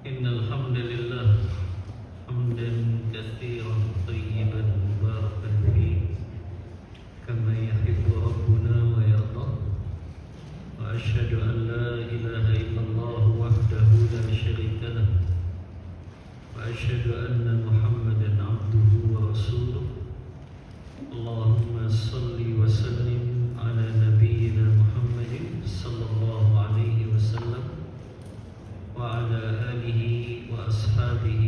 إن الحمد لله حمدا كثيرا طيبا مباركا فيه كما يحب ربنا ويرضى وأشهد أن لا إله إلا الله وحده لا شريك له وأشهد أن محمدا عبده ورسوله اللهم صل وسلم على نبينا محمد صلى الله عليه وسلم وعلى آله وأصحابه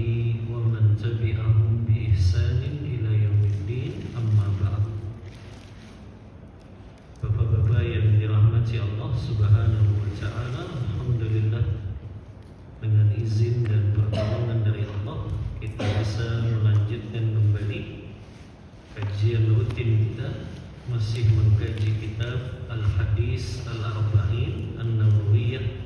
ومن تبعهم بإحسان إلى يوم الدين أما بعد. Bapak-bapak yang dirahmati Allah Subhanahu wa Ta'ala, alhamdulillah dengan izin dan pertolongan dari Allah kita bisa melanjutkan kembali kajian rutin kita, masih mengkaji kitab Al-Hadis Al-Arba'in An-Nawawiyah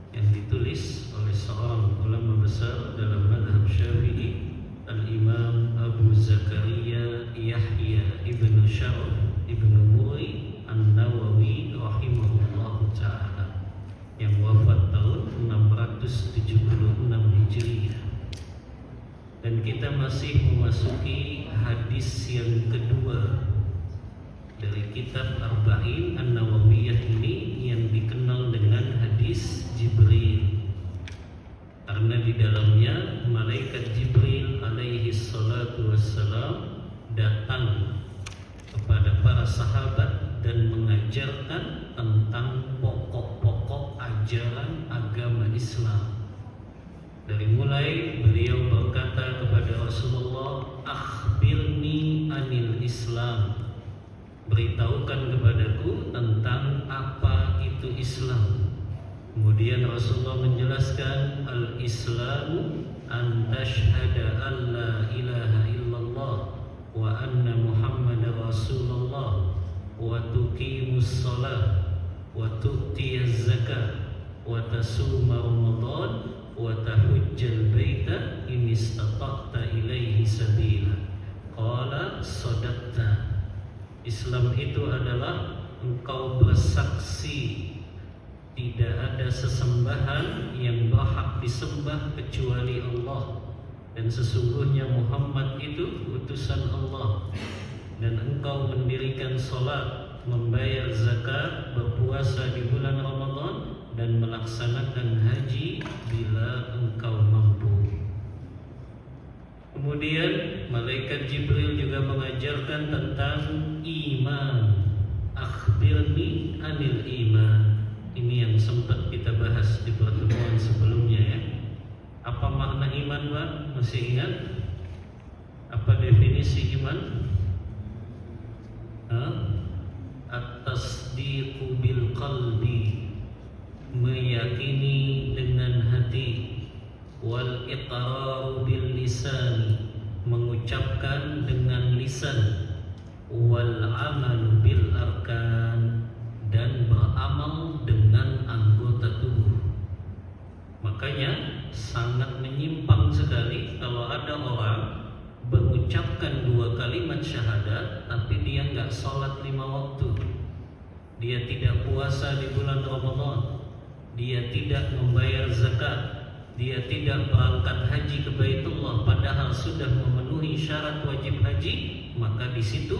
yang ditulis oleh seorang ulama besar dalam mazhab Syafi'i, Al-Imam Abu Zakaria Yahya ibn Syaraf ibn Muri An-Nawawi rahimahullahu ta'ala yang wafat tahun 676 Hijriah. Dan kita masih memasuki hadis yang kedua dari kitab Arba'in An-Nawawiyah ini yang dikenal dengan hadis Jibril, karena di dalamnya malaikat Jibril alaihi salatu wassalam datang kepada para sahabat dan mengajarkan tentang pokok-pokok ajaran agama Islam. Dari mulai beliau berkata kepada Rasulullah, akhbirni anil Islam, beritahukan kepadaku tentang apa itu Islam. Kemudian Rasulullah menjelaskan, al-Islamu an tashhada an la ilaha illallah wa anna Muhammadar Rasulullah wa tuqimus shalah wa tu'tiyaz zakah wa tasuma Ramadan wa tahujjal baita in istata'ta ilaihi sabila. Qala sadaqta. Islam itu adalah engkau bersaksi tidak ada sesembahan yang berhak disembah kecuali Allah, dan sesungguhnya Muhammad itu utusan Allah, dan engkau mendirikan salat, membayar zakat, berpuasa di bulan Ramadan, dan melaksanakan haji bila engkau mampu. Kemudian malaikat Jibril juga mengajarkan tentang iman. Akhbirni anil iman. Ini yang sempat kita bahas di pertemuan sebelumnya ya. Apa makna iman, Pak? Masih ingat? Apa definisi iman? At-tasdiqu bil qalbi, meyakini dengan hati, wal iqraru bil lisan, mengucapkan dengan lisan, wal amal bil arkan, dan beramal dengan anggota tubuh. Makanya sangat menyimpang sekali kalau ada orang mengucapkan 2 kalimat syahadat tapi dia enggak sholat 5 waktu, dia tidak puasa di bulan Ramadan, dia tidak membayar zakat, dia tidak berangkat haji ke Baitullah padahal sudah memenuhi syarat wajib haji, maka di situ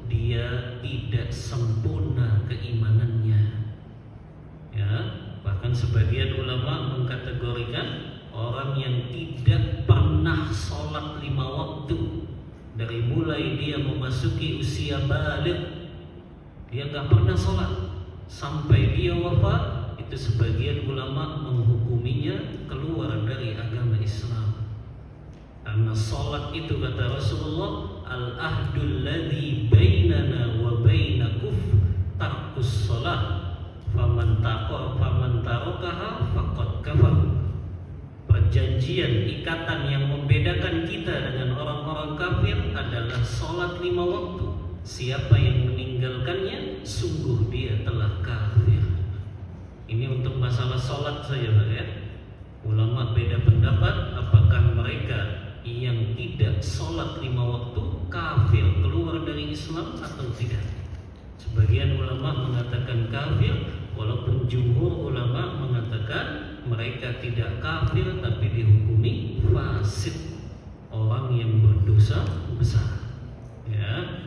dia tidak sempurna keimanannya. Ya, bahkan sebagian ulama mengkategorikan orang yang tidak pernah sholat 5 waktu dari mulai dia memasuki usia baligh, dia nggak pernah sholat sampai dia wafat. Itu sebagian ulama menghukuminya keluar dari agama Islam. Karena sholat itu kata Rasulullah, al-ahdul ladzi bainana wa baina kufr tarkus sholat faman tarakaha faqad kafar. Perjanjian, ikatan yang membedakan kita dengan orang-orang kafir adalah sholat 5 waktu. Siapa yang meninggalkannya, sungguh dia telah kafir. Ini untuk masalah sholat saja, Pak ya. Ulama beda pendapat apakah mereka yang tidak sholat 5 waktu kafir, keluar dari Islam atau tidak. Sebagian ulama mengatakan kafir, walaupun jumhur ulama mengatakan mereka tidak kafir tapi dihukumi fasik, orang yang berdosa besar. Ya.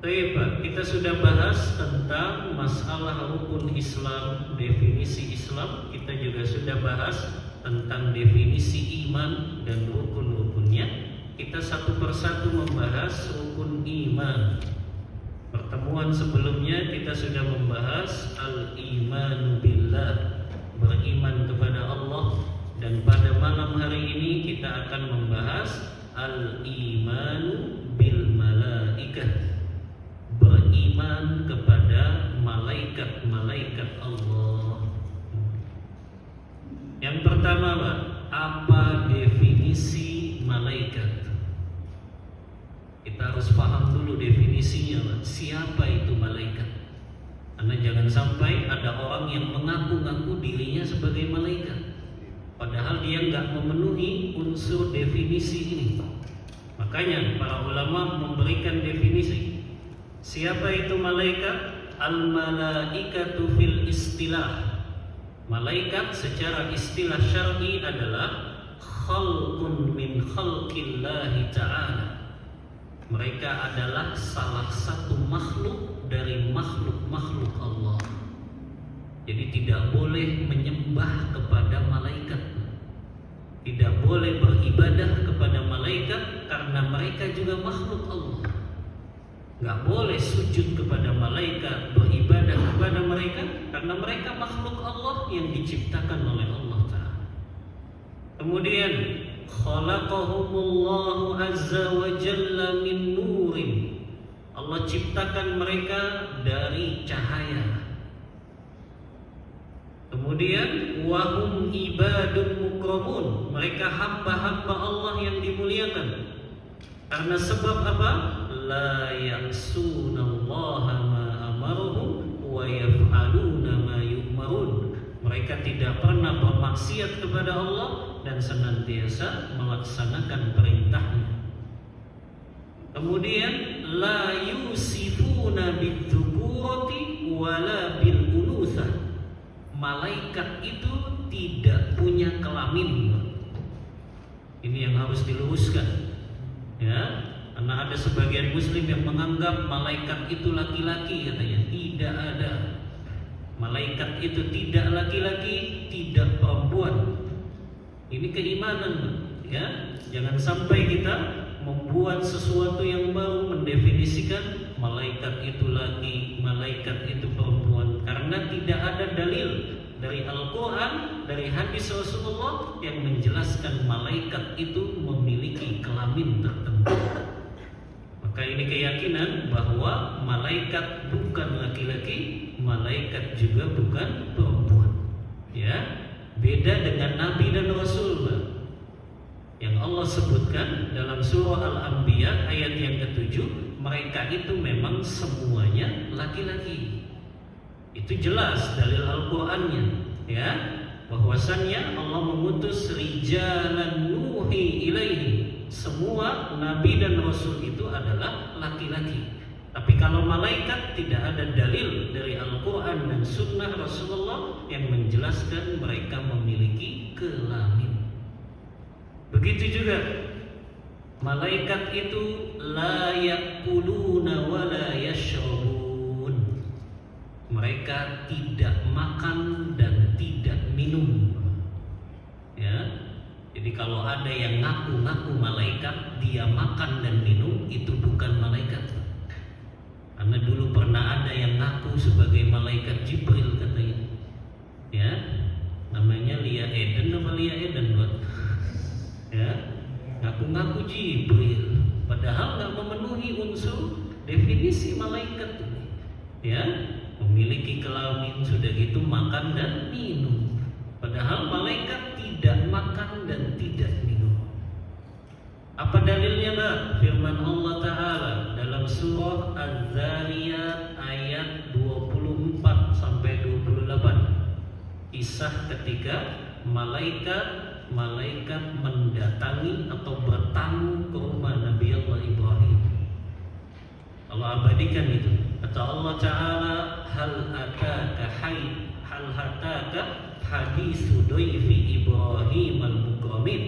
Baik, kita sudah bahas tentang masalah rukun Islam, definisi Islam. Kita juga sudah bahas tentang definisi iman dan rukun-rukunnya. Kita satu persatu membahas rukun iman. Pertemuan sebelumnya kita sudah membahas al-imanu billah, beriman kepada Allah. Dan pada malam hari ini kita akan membahas al-imanu bil malaikah, beriman kepada malaikat-malaikat Allah. Yang pertama, Pak, apa definisi malaikat? Kita harus paham dulu definisinya, Pak. Siapa itu malaikat? Karena jangan sampai ada orang yang mengaku-ngaku dirinya sebagai malaikat, padahal dia nggak memenuhi unsur definisi ini. Makanya para ulama memberikan definisi. Siapa itu malaikat? Al-malaikatu fil istilah. Malaikat secara istilah syar'i adalah khalqun min khalqillahi ta'ala. Mereka adalah salah satu makhluk dari makhluk-makhluk Allah. Jadi tidak boleh menyembah kepada malaikat, tidak boleh beribadah kepada malaikat karena mereka juga makhluk Allah. Gak boleh sujud kepada malaikat, beribadah kepada mereka karena mereka makhluk Allah yang diciptakan oleh Allah Ta'ala. Kemudian khalaqahumullahu azza wa jalla min nurin. Allah ciptakan mereka dari cahaya. Kemudian wahum ibadun mukramun. Mereka hamba-hamba Allah yang dimuliakan. Karena sebab apa? La ya'sunallaha ma amaruhum wa yaf'aluna ma yu'marun. Mereka tidak pernah bermaksiat kepada Allah dan senantiasa melaksanakan perintahnya. Kemudian la yusifuna bidzukurati wala bil unutsah. Malaikat itu tidak punya kelamin. Ini yang harus diluruskan. Ya, karena ada sebagian muslim yang menganggap malaikat itu laki-laki, katanya. Tidak ada. Malaikat itu tidak laki-laki, tidak perempuan. Ini keimanan, ya. Jangan sampai kita membuat sesuatu yang baru, mendefinisikan malaikat itu laki, malaikat itu perempuan, karena tidak ada dalil dari Al-Quran, dari hadis Rasulullah yang menjelaskan malaikat itu memiliki kelamin tertentu. Maka ini keyakinan bahwa malaikat bukan laki-laki, malaikat juga bukan perempuan. Ya, beda dengan Nabi dan Rasul yang Allah sebutkan dalam surah Al-Anbiya ayat yang ke-7. Mereka itu memang semuanya laki-laki. Itu jelas dalil Al-Qur'annya, ya, bahwasannya Allah mengutus rijalan nuhi ilaihi. Semua nabi dan rasul itu adalah laki-laki. Tapi kalau malaikat tidak ada dalil dari Al-Qur'an dan sunnah Rasulullah yang menjelaskan mereka memiliki kelamin. Begitu juga malaikat itu la yakuluna wa la yashrabun. Mereka tidak makan dan tidak minum. Ya. Jadi kalau ada yang ngaku-ngaku malaikat, dia makan dan minum, itu bukan malaikat. Karena dulu pernah ada yang ngaku sebagai malaikat Jibril, katanya. Ya. Namanya Lia Eden apa Lia Eden, buat? Ya. Ngaku-ngaku Jibril, padahal nggak memenuhi unsur definisi malaikat. Ya. Memiliki kelamin, sudah gitu makan dan minum. Padahal malaikat tidak makan dan tidak minum. Apa dalilnya, Pak? Firman Allah Ta'ala dalam surah Az-Zariyat ayat 24 sampai 28. Kisah ketika malaikat mendatangi atau bertamu ke rumah Nabi Allah Ibrahim. Allah abadikan itu. Kata Allah Ta'ala, hal hataka haditsu dhaifi Ibrahim al-mukramin,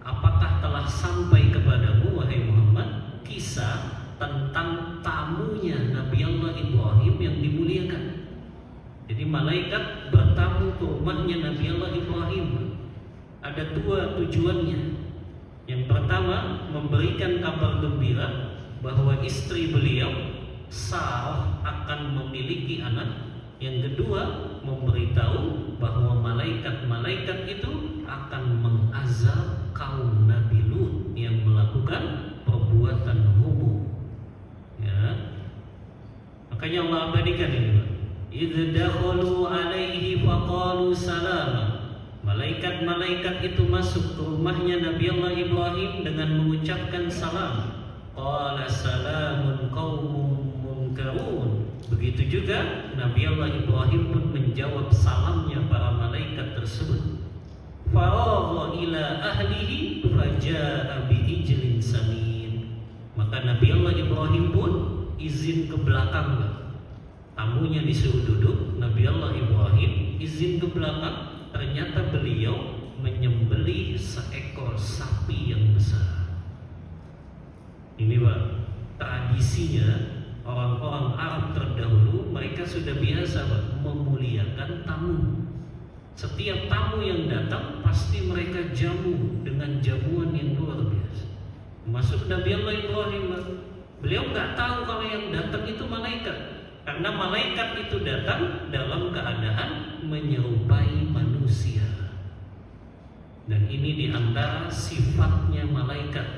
apakah telah sampai kepadamu wahai Muhammad kisah tentang tamunya Nabi Allah Ibrahim yang dimuliakan. Jadi malaikat bertamu ke rumahnya Nabi Allah Ibrahim. Ada dua tujuannya. Yang pertama, memberikan kabar gembira bahwa istri beliau Sarah akan memiliki anak. Yang kedua, memberitahu bahwa malaikat-malaikat itu akan mengazab kaum Nabi Lut yang melakukan perbuatan homo. Ya. Makanya Allah abadikan ini, Pak. Idz dakhalu alaihi faqalu salama. Malaikat-malaikat itu masuk ke rumahnya Nabi Allah Ibrahim dengan mengucapkan salam. Qala salamun qaumun munkarun. Begitu juga Nabi Allah Ibrahim pun menjawab salamnya para malaikat tersebut. Faragha ila ahlihi faja'a bi ijlin samin. Maka Nabi Allah Ibrahim pun izin ke belakang. Tamunya disuruh duduk, Nabi Allah Ibrahim izin ke belakang. Ternyata beliau menyembelih seekor sapi yang besar. Ini Pak, tradisinya orang-orang Arab terdahulu, mereka sudah biasa Pak memuliakan tamu. Setiap tamu yang datang pasti mereka jamu dengan jamuan yang luar biasa. Masuk Nabi Allah Ibrahim, beliau nggak tahu kalau yang datang itu malaikat. Karena malaikat itu datang dalam keadaan menyerupai manusia. Dan ini diantara sifatnya malaikat.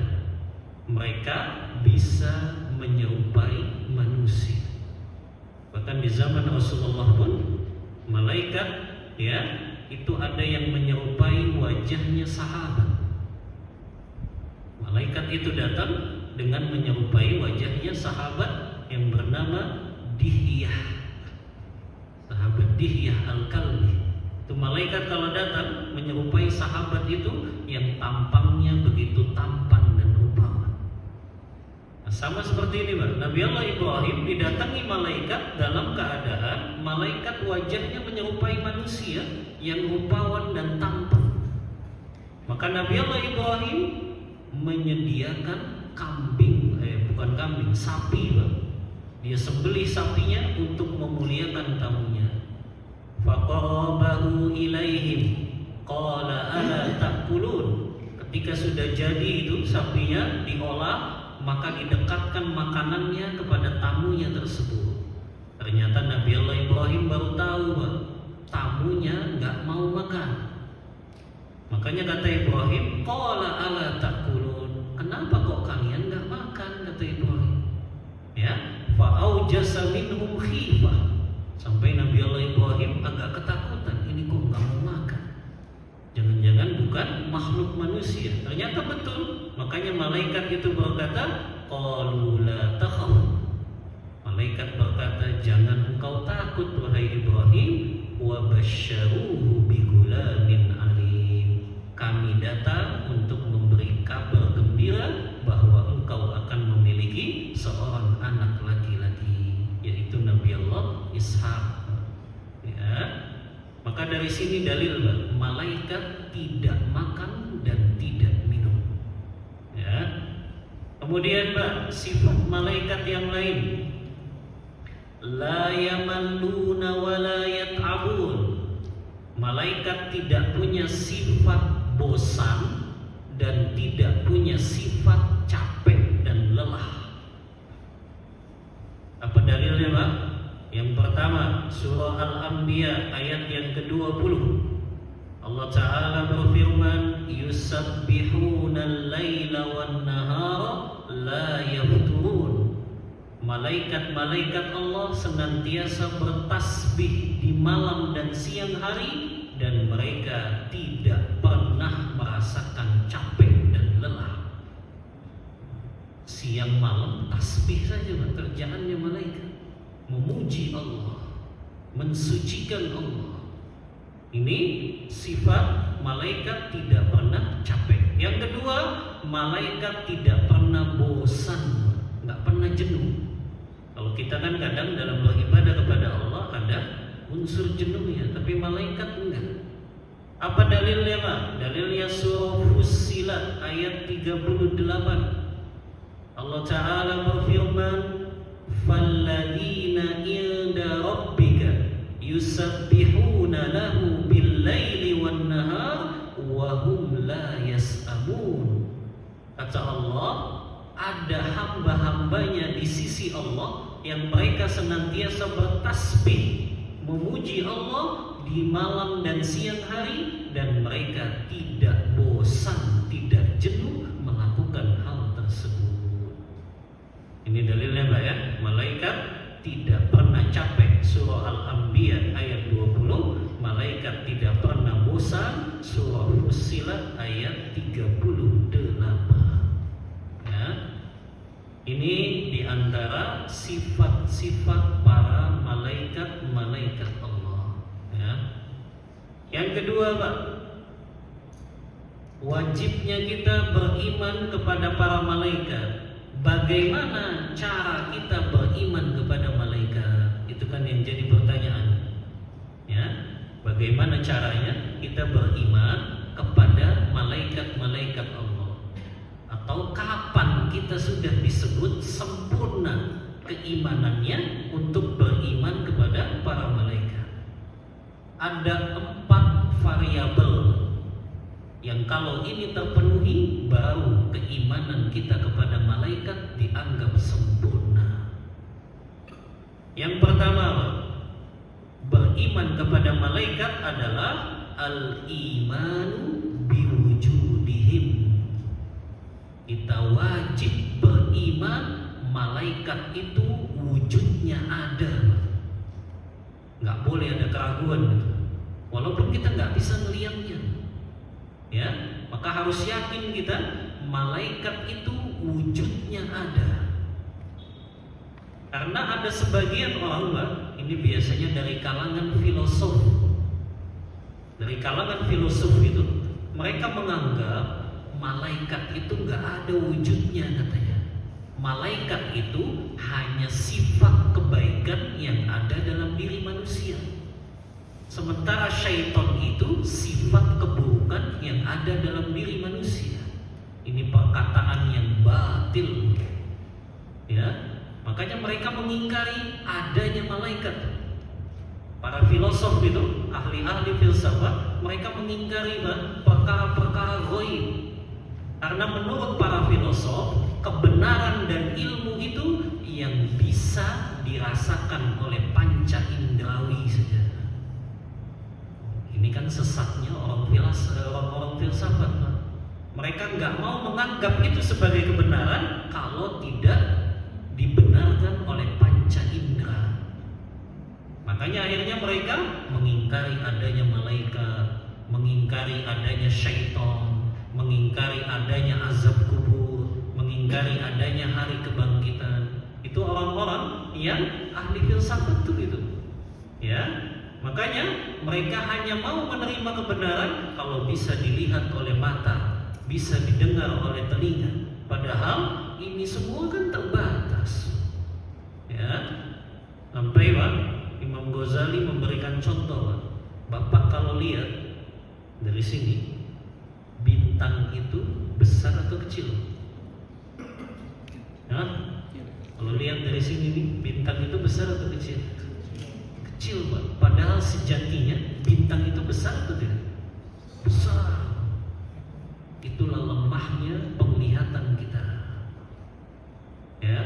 Mereka bisa menyerupai manusia. Bahkan di zaman Rasulullah pun malaikat ya itu ada yang menyerupai wajahnya sahabat. Malaikat itu datang dengan menyerupai wajahnya sahabat yang bernama Dihyah, sahabat Dihyah al-Kalbi. Itu malaikat kalau datang menyerupai sahabat itu yang tampangnya begitu tampan dan rupawan. Nah, sama seperti ini Pak, Nabi Allah Ibrahim didatangi malaikat dalam keadaan malaikat wajahnya menyerupai manusia yang rupawan dan tampan. Maka Nabi Allah Ibrahim menyediakan sapi Pak. Dia sembelih sapinya untuk memuliakan tamunya. Faqarabahu ilaihim qala ala ta'kulun. Ketika sudah jadi itu sapinya diolah, maka didekatkan makanannya kepada tamunya tersebut. Ternyata Nabi Allah Ibrahim baru tahu Pak, tamunya nggak mau makan. Makanya kata Ibrahim, qala ala ta'kulun. Kenapa kok kalian nggak makan? Kata Ibrahim. Ya, fa'aujasa minhum khifah. Sampai Nabi Allah Ibrahim agak ketakutan, ini kok nggak mau makan? Jangan-jangan bukan makhluk manusia. Ternyata betul. Makanya malaikat itu berkata, qalu la takhaf. Malaikat berkata, jangan engkau takut wahai Ibrahim, wa basyaruhu bi ghulamin alim. Kami datang untuk memberi kabar gembira bahwa engkau akan memiliki seorang anak laki-laki, yaitu Nabi Allah Ishaq. Ya. Maka dari sini dalil malaikat tidak makan dan tidak minum. Ya. Kemudian sifat malaikat yang lain, la yamalluna wa la yat'abun. Malaikat tidak punya sifat bosan dan tidak punya sifat capek dan lelah. Apa dalilnya Pak? Yang pertama, surah Al-Anbiya ayat yang ke-20. Allah Ta'ala berfirman, yusabbihuna al-laila wan-nahara la yafturun. Malaikat-malaikat Allah senantiasa bertasbih di malam dan siang hari, dan mereka tidak pernah merasakan capek dan lelah. Siang malam tasbih saja kerjaannya malaikat, memuji Allah, mensucikan Allah. Ini sifat malaikat tidak pernah capek. Yang kedua, malaikat tidak pernah bosan, nggak pernah jenuh. Kalau kita kan kadang dalam beribadah kepada Allah ada unsur jenuhnya, tapi malaikat enggak. Apa dalilnya Pak? Dalilnya surah Fussilat ayat 38. Allah Ta'ala berfirman, "Falladzina inda rabbika yusabbihuna lahu bil-laili wan-nahar wa hum la yas'amun." Kata Allah, ada hamba-hambanya di sisi Allah yang mereka senantiasa bertasbih, memuji Allah di malam dan siang hari, dan mereka tidak bosan, tidak jenuh melakukan hal tersebut. Ini dalilnya Mbak ya, malaikat tidak pernah capek. Surah Al-Anbiya ayat 20, malaikat tidak pernah bosan. Surah Fussilat ayat 38. Ya. Ini diantara sifat-sifat para malaikat-malaikat Allah. Ya. Yang kedua Pak, wajibnya kita beriman kepada para malaikat. Bagaimana cara kita beriman kepada malaikat? Itu kan yang jadi pertanyaan. Ya, bagaimana caranya kita beriman kepada malaikat-malaikat Allah? Atau kapan kita sudah disebut sempurna keimanannya untuk beriman kepada para malaikat? Ada 4 variabel yang kalau ini terpenuhi, baru keimanan kita kepada malaikat dianggap sempurna. Yang pertama, beriman kepada malaikat adalah al-imanu biwujudihim. Kita wajib beriman malaikat itu wujudnya ada. Nggak boleh ada keraguan, walaupun kita nggak bisa melihatnya. Ya, maka harus yakin kita malaikat itu wujudnya ada. Karena ada sebagian orang Mbak, ini biasanya dari kalangan filosof. Dari kalangan filosof itu, mereka menganggap malaikat itu nggak ada wujudnya katanya. Malaikat itu hanya sifat kebaikan yang ada dalam diri manusia. Sementara syaitan itu sifat keburukan yang ada dalam diri manusia. Ini perkataan yang batil. Ya, makanya mereka mengingkari adanya malaikat. Para filosof itu, ahli-ahli filsafat, mereka mengingkari perkara-perkara ghaib. Karena menurut para filosof, kebenaran dan ilmu itu yang bisa dirasakan oleh panca indrawi saja. Ini kan sesatnya orang-orang filsafat. Mereka nggak mau menganggap itu sebagai kebenaran kalau tidak dibenarkan oleh panca indera. Makanya akhirnya mereka mengingkari adanya malaikat, mengingkari adanya syaitan, mengingkari adanya azab kubur, mengingkari adanya hari kebangkitan. Itu orang-orang yang ahli filsafat tuh gitu. Ya. Makanya mereka hanya mau menerima kebenaran kalau bisa dilihat oleh mata, bisa didengar oleh telinga. Padahal ini semua kan terbatas. Ya, sampai Pak Imam Ghazali memberikan contoh Pak. Bapak kalau lihat dari sini, bintang itu besar atau kecil? Ya, kalau lihat dari sini nih, bintang itu besar atau kecil? Kecil Pak. Padahal sejatinya bintang itu besar atau tidak? Besar. Itulah lemahnya penglihatan kita. Ya.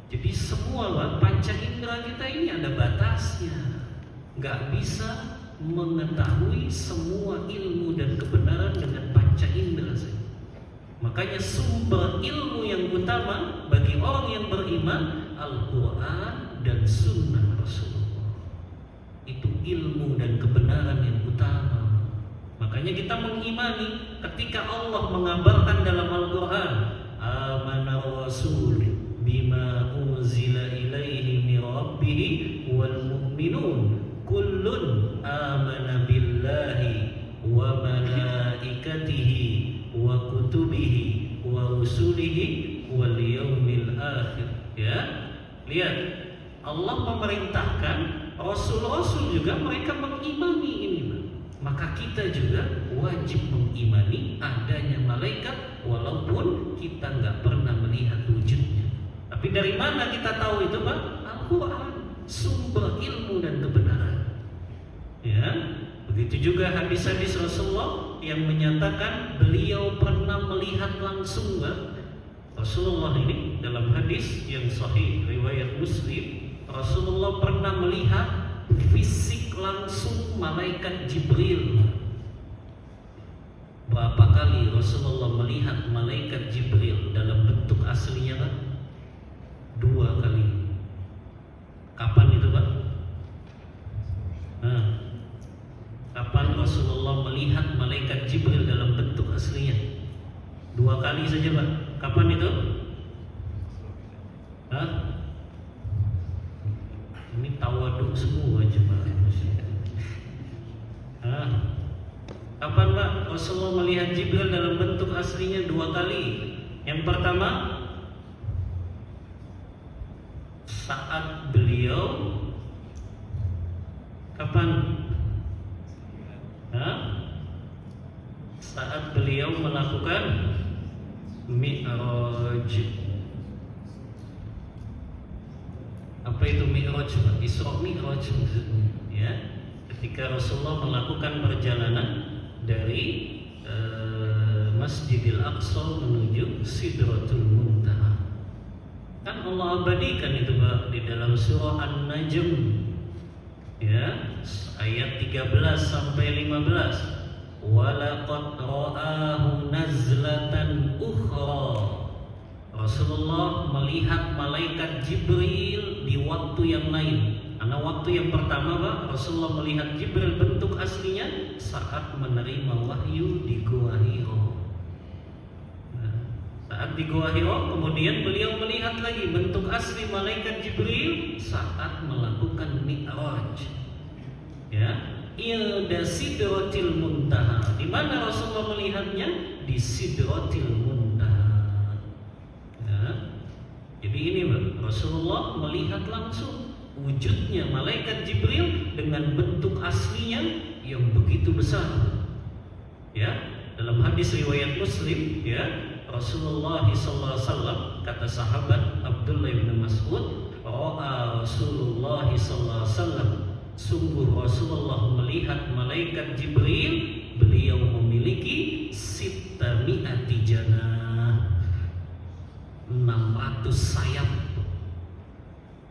Jadi semua Pak, panca indera kita ini ada batasnya. Nggak bisa mengetahui semua ilmu dan kebenaran dengan panca indera saja. Makanya sumber ilmu yang utama bagi orang yang beriman Al-Quran dan Sunnah Rasulullah. Itu ilmu dan kebenaran yang utama. Makanya kita mengimani ketika Allah mengabarkan dalam Al-Quran, amana rasul bima unzila ilaihi min rabbih wal mu'minun kullun amana billahi wa malaikatihi wa kutubihi wa rusulihi wal yaumil akhir. Ya, lihat, Allah memerintahkan Rasul-rasul juga mereka mengimani ini, Pak. Maka kita juga wajib mengimani adanya malaikat walaupun kita nggak pernah melihat wujudnya. Tapi dari mana kita tahu itu, Pak? Al-Quran, sumber ilmu dan kebenaran. Ya, begitu juga hadis-hadis Rasulullah yang menyatakan beliau pernah melihat langsung, Pak. Rasulullah ini dalam hadis yang sahih riwayat Muslim, Rasulullah pernah melihat fisik langsung malaikat Jibril. Berapa kali Rasulullah melihat malaikat Jibril dalam bentuk aslinya, Pak? 2 kali. Kapan itu, Pak? Kapan Rasulullah melihat malaikat Jibril dalam bentuk aslinya? 2 kali saja, Pak. Kapan itu? Ini tawaduk semua coba. Kapan, Pak, Rasulullah melihat Jibril dalam bentuk aslinya 2 kali? Yang pertama saat beliau kapan? Saat beliau melakukan Mi'raj. Apa itu Mi'raj? Isra Mi'raj maksudnya, ya. Ketika Rasulullah melakukan perjalanan dari Masjidil Aqsa menuju Sidratul Muntaha. Kan Allah abadikan itu, Pak, di dalam surah An-Najm, ya, ayat 13 sampai 15. Walaqad ra'ahu nazlatan ukhra. Rasulullah melihat malaikat Jibril di waktu yang lain. Karena waktu yang pertama, Pak, Rasulullah melihat Jibril bentuk aslinya saat menerima wahyu di Gua Hira. Saat di Gua Hira, kemudian beliau melihat lagi bentuk asli malaikat Jibril saat melakukan Mi'raj. Ya, Ilda Sidratil Muntaha. Di mana Rasulullah melihatnya? Di Sidratil Muntaha. Ya. Jadi ini, Pak, Rasulullah melihat langsung wujudnya malaikat Jibril dengan bentuk aslinya yang begitu besar. Ya, dalam hadis riwayat Muslim, ya, Rasulullah SAW, kata sahabat Abdullah bin Mas'ud, ra'a Rasulullah SAW, sungguh Rasulullah melihat malaikat Jibril, beliau memiliki 600 janah, 600 sayap,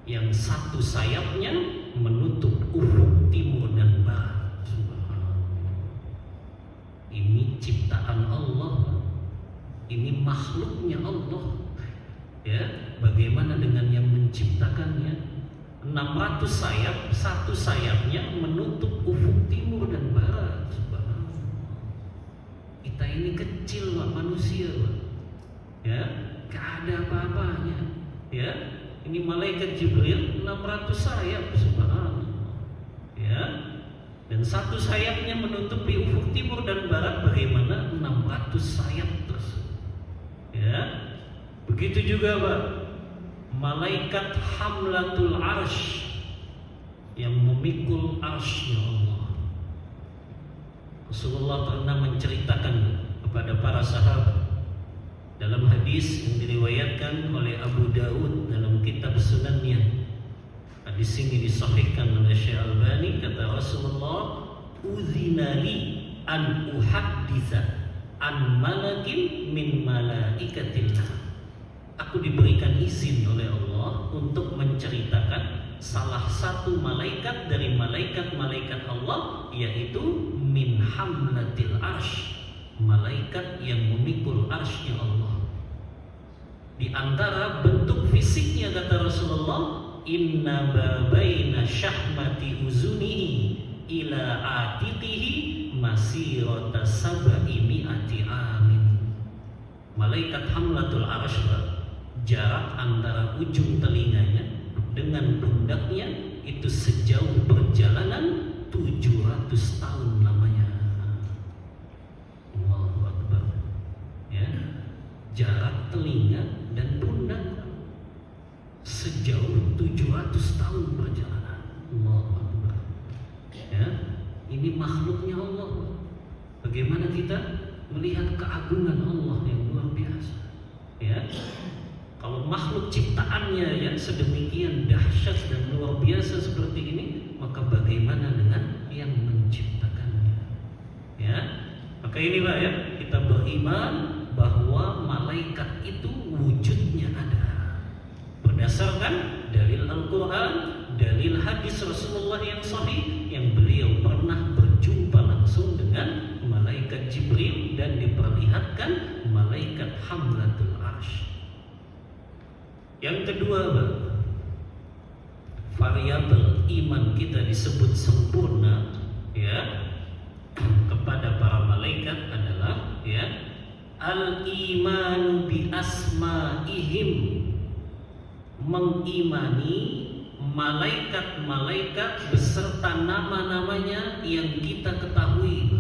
yang satu sayapnya menutup ufuk timur dan barat. Ini ciptaan Allah, ini makhluknya Allah. Ya, bagaimana dengan yang menciptakannya? 600 sayap, satu sayapnya menutup ufuk timur dan barat. Kita ini kecil, Pak, manusia, Pak. Ya, gak ada apa-apanya. Ya, ini malaikat Jibril 600 sayap, subhanallah. Ya, dan satu sayapnya menutupi ufuk timur dan barat. Bagaimana 600 sayap tersebut? Ya, begitu juga, Pak, malaikat Hamlatul Arsh yang memikul arsy Allah. Rasulullah pernah menceritakan kepada para sahabat dalam hadis yang diriwayatkan oleh Abu Daud dalam kitab Sunannya. Hadis ini disahihkan oleh Syekh Albani. Kata Rasulullah, "Udzina li an uhadditsa an malakin min malaikatillah." Aku diberikan izin oleh Allah untuk menceritakan salah satu malaikat dari malaikat-malaikat Allah, yaitu min hamlatil arsh, malaikat yang memikul arsy Allah. Di antara bentuk fisiknya, kata Rasulullah, inna babaina syahmati uzunihi ila atiqihi masirata sab'i mi'ati amin. Malaikat hamlatul arsh, jarak antara ujung telinganya dengan pundaknya itu sejauh perjalanan 700 tahun lamanya. Allahu Akbar. Ya, jarak telinga dan pundak sejauh 700 tahun perjalanan. Allahu Akbar. Ya, ini makhluknya Allah. Bagaimana kita melihat keagungan Allah yang luar biasa? Ya, kalau makhluk ciptaannya yang sedemikian dahsyat dan luar biasa seperti ini, maka bagaimana dengan yang menciptakannya? Ya, maka ini Pak ya, kita beriman bahwa malaikat itu wujudnya ada berdasarkan dalil Al-Quran, dalil hadis Rasulullah yang sahih, yang beliau pernah berjumpa langsung dengan malaikat Jibril dan diperlihatkan malaikat Hamlatul Arsy. Yang kedua, variabel iman kita disebut sempurna ya kepada para malaikat adalah ya al-imanu bi asma'ihim, mengimani malaikat-malaikat beserta nama-namanya yang kita ketahui.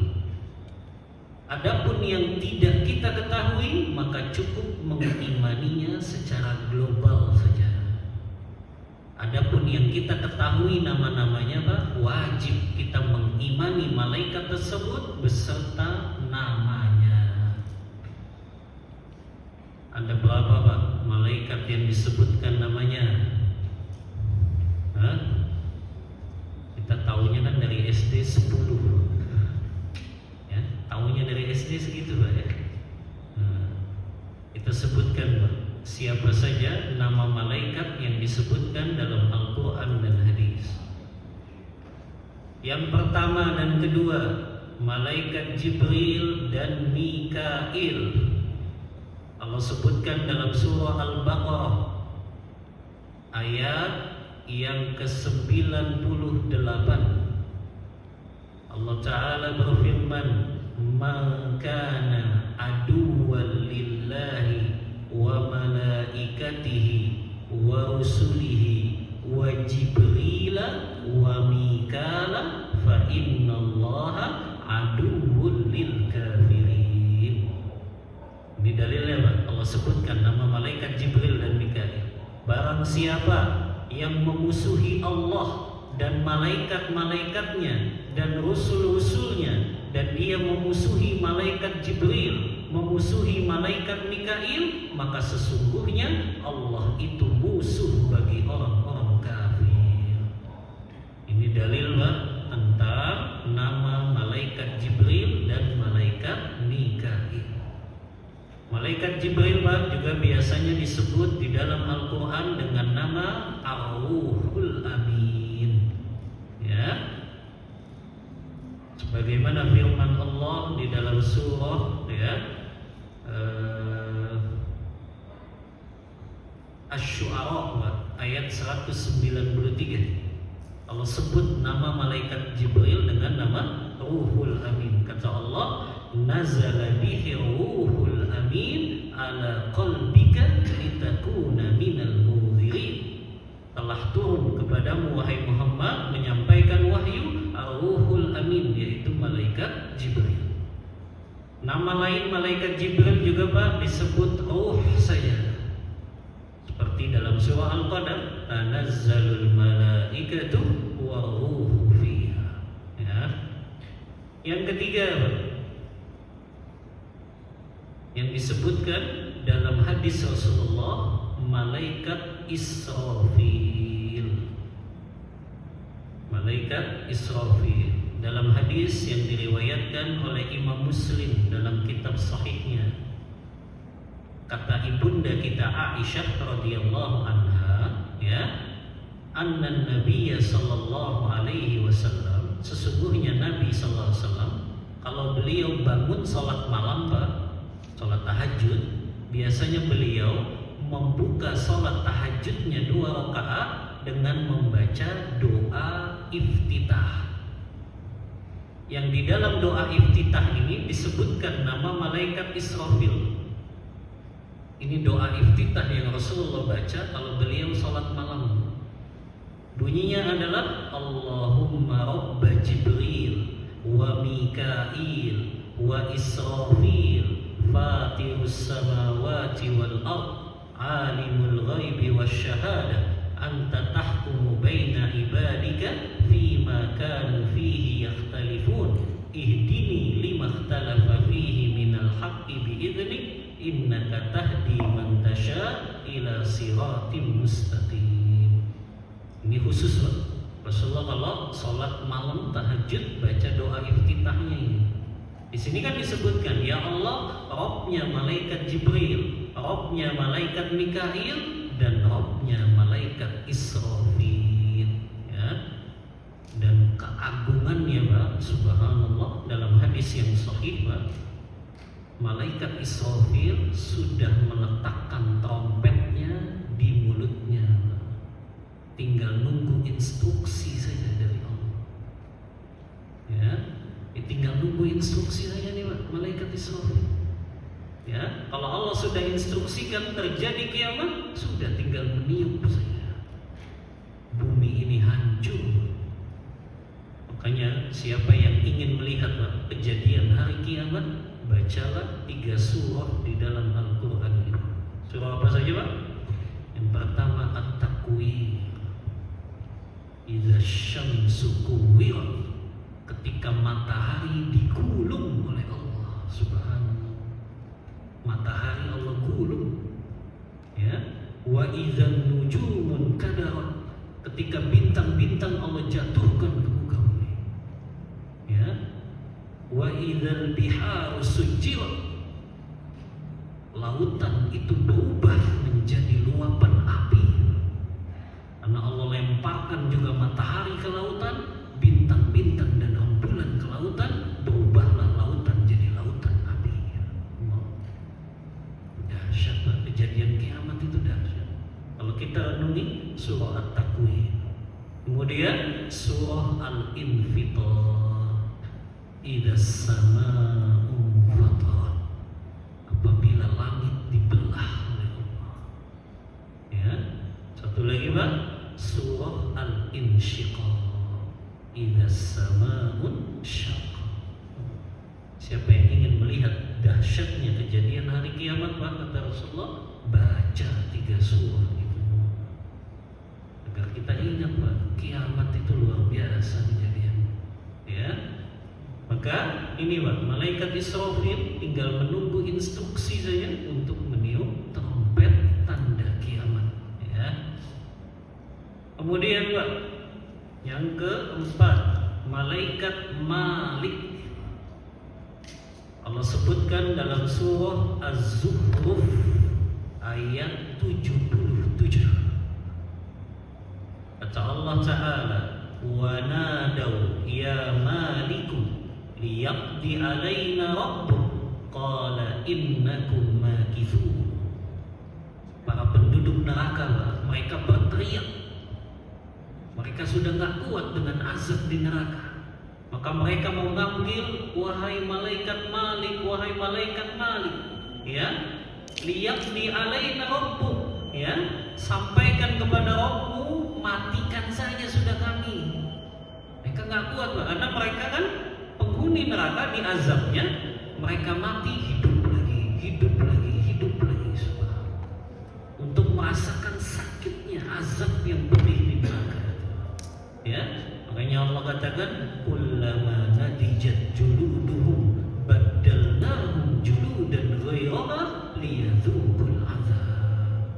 Adapun yang tidak kita ketahui, maka cukup mengimaninya secara global saja. Adapun yang kita ketahui nama-namanya, Pak, wajib kita mengimani malaikat tersebut beserta namanya. Ada berapa, Pak, malaikat yang disebutkan namanya? Hah? Kita tahunya kan dari SD 10. Ya, tahunya dari SD segitu, Pak ya. Kita sebutkan, Pak, siapa saja nama malaikat yang disebutkan dalam Al-Quran dan hadis. Yang pertama dan kedua, malaikat Jibril dan Mikail. Allah sebutkan dalam surah Al-Baqarah ayat yang ke-98. Allah Ta'ala berfirman, "Man kana aduwwan lillahi wa malaikatihi wa rusulihi wa jibrila wa mikala fa innallaha aduwwun lil kafirin." Ini dalilnya, Pak. Allah sebutkan nama malaikat Jibril dan Mikail. Barang siapa yang memusuhi Allah dan malaikat-malaikatnya dan rasul-rasulnya, dan dia memusuhi malaikat Jibril, memusuhi malaikat Mikail, maka sesungguhnya Allah itu musuh bagi orang-orang kafir. Ini dalil, Pak, tentang nama malaikat Jibril dan malaikat Mikail. Malaikat Jibril, Pak, juga biasanya disebut di dalam Al-Quran dengan nama Ar-Ruhul Amin. Ya, sebagaimana firman Allah di dalam surah ya Asy-Syu'ara ayat 193. Allah sebut nama malaikat Jibril dengan nama Ruhul Amin. Kata Allah, "Nazala bihi Ruhul Amin ala qalbika litakuna minal munzirin." Telah turun kepadamu wahai Muhammad menyampaikan wahyu Ar-Ruhul Amin, yaitu malaikat Jibril. Nama lain malaikat Jibril juga, Pak, disebut ruh saja. Seperti dalam surah Al-Qadar, "Tanazzalul malaikatu wa ruhu fiha." Ya. Yang ketiga, Pak, yang disebutkan dalam hadis Rasulullah, malaikat Israfil. Malaikat Israfil dalam hadis yang diriwayatkan oleh Imam Muslim dalam kitab sahihnya, kata ibunda kita Aisyah radhiyallahu anha, ya, anna Nabiya sallallahu alaihi wasallam, sesungguhnya Nabi sallallahu alaihi wasallam kalau beliau bangun salat malam, Pak, salat tahajud, biasanya beliau membuka salat tahajudnya 2 rakaat dengan membaca doa iftitah. Yang di dalam doa iftitah ini disebutkan nama malaikat Israfil. Ini doa iftitah yang Rasulullah baca kalau beliau salat malam. Bunyinya adalah, "Allahumma rabba Jibril wa Mikail wa Israfil fatirus samawati wal ard alimul ghaibi wasy syahadah anta tahkumu baina ibadika fima kanu fihi yakhtalifun ihdini lima ikhtalafa fihi minal haqqi biidhnik innaka tahdi man tasha ila siratim mustaqim. Ini khusus Rasulullah kalau sholat malam tahajud baca doa iftitahnya ini. Di sini kan disebutkan, ya Allah, Rabbnya malaikat Jibril, Rabbnya malaikat Mikail, dan Rabbnya malaikat Israfil. Ya. Dan keagungannya, Pak, subhanallah, dalam hadis yang sahih, Pak, malaikat Israfil sudah meletakkan trompetnya di mulutnya, Pak. Tinggal nunggu instruksi saja dari Allah. Ya. Tinggal nunggu instruksi saja nih, Pak, malaikat Israfil. Ya, kalau Allah sudah instruksikan terjadi kiamat, sudah tinggal meniup saja. Bumi ini hancur. Makanya siapa yang ingin melihat, Pak, kejadian hari kiamat, bacalah 3 surah di dalam Al-Quran ini. Surah apa saja, Pak? Yang pertama At-Takwir. Idza syamsu kuwirat. Ketika matahari digulung oleh Allah subhanahu. Matahari Allah gulung. Ya. Wa idzan nujumun kadarat. Ketika bintang-bintang Allah jatuhkan ke muka bumi. Ya. Wa idzal biharu sujirat. Lautan itu berubah menjadi luapan api. Karena Allah lemparkan juga matahari ke lautan, bintang-bintang dan rembulan ke lautan, berubahlah lautan jadi lautan api. Dahsyat, kejadian kiamat itu dahsyat. Kalau kita renungi surah At-Takwir, kemudian surah Al-Infitar, idzas samaa'u fatarat, apabila langit dibelah oleh Allah. Ya, satu lagi, Pak, surah Al-Insyiqaq, idzas samaa'un syaqqat. Siapa yang ingin melihat dahsyatnya kejadian hari kiamat, Pak, kata Rasulullah, baca 3 surah itu agar kita ingat, Pak, kiamat itu luar biasa kejadian. Ya, maka ini, Pak, malaikat Israfil tinggal menunggu instruksi saja untuk meniup trompet tanda kiamat. Ya. Kemudian, Pak, yang keempat, malaikat Malik. Allah sebutkan dalam surah Az-Zukhruf ayat 77. Kata Allah Ta'ala, wa nadaw ya maliku liyaqdi alaina rabbuk qala innakum makithun. Para penduduk neraka, mereka berteriak. Mereka sudah gak kuat dengan azab di neraka. Maka mereka mau memanggil, wahai malaikat Malik, wahai malaikat Malik, ya, liyaqdi alaina rabbuk, ya, sampaikan kepada Rabbmu, matikan saja sudah kami. Mereka gak kuat, Pak, karena mereka kan penghuni neraka, di azabnya mereka mati, hidup lagi, hidup lagi, hidup lagi, subhanallah, untuk merasakan sakitnya azab yang pedih di neraka. Ya, makanya Allah katakan, kullama nadijat juluduhum baddalnahum juludan ghairaha liyadzuqul azab.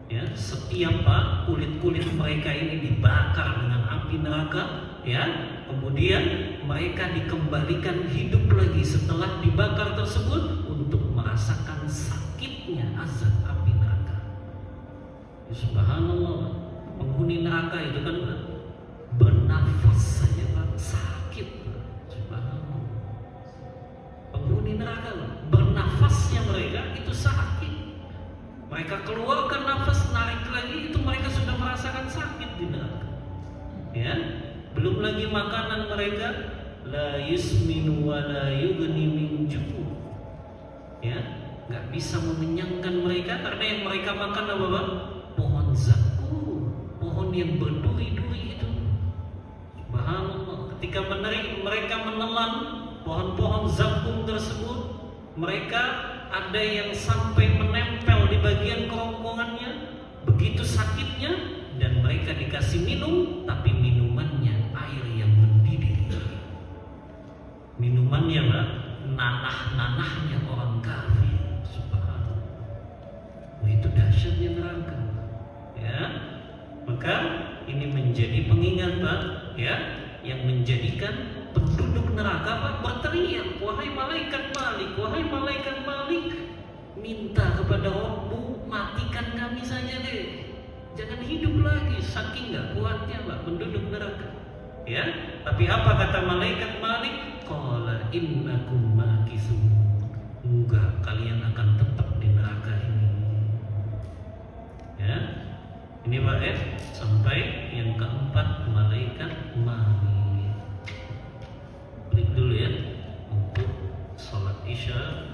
Ya, setiap, Pak, kulit-kulit mereka ini dibakar dengan api neraka, ya, kemudian mereka dikembalikan hidup lagi setelah dibakar tersebut untuk merasakan sakitnya azab api neraka. Ya, subhanallah, penghuni neraka itu kan, Pak, bernafas saja, Pak, sakit, Pak. Subhanallah. Penghuni neraka, Pak, bernafasnya mereka itu sakit. Mereka keluarkan nafas, narik lagi, itu mereka sudah merasakan sakit di neraka. Ya, belum lagi makanan mereka, la yusminu wa la yughni min ju'. Ya, nggak bisa mengenyangkan mereka karena yang mereka makan apa, Pak? Pohon zakum, pohon yang berduri-duri itu. Subhanallah, ketika mereka menelan pohon-pohon zakum tersebut, mereka ada yang sampai menempel di bagian kerongkongannya. Begitu sakitnya, dan mereka dikasih minum, tapi minumannya air yang mendidih. Minumannya Pak, nanah-nanahnya orang kafir. Subhanallah. Itu dahsyatnya neraka. Ya, maka ini menjadi pengingat Pak, ya, yang menjadikan penduduk neraka Pak berteriak, wahai malaikat Malik, wahai malaikat Malik, minta kepada Rabbmu, matikan kami saja deh, jangan hidup lagi. Saking nggak kuatnya Pak penduduk neraka. Ya, tapi apa kata malaikat Malik? Qala innakum makisun. Enggak, kalian akan tetap di neraka ini. Ya, ini Pak ya, sampai yang keempat malaikat Malik. Break dulu ya untuk sholat isya.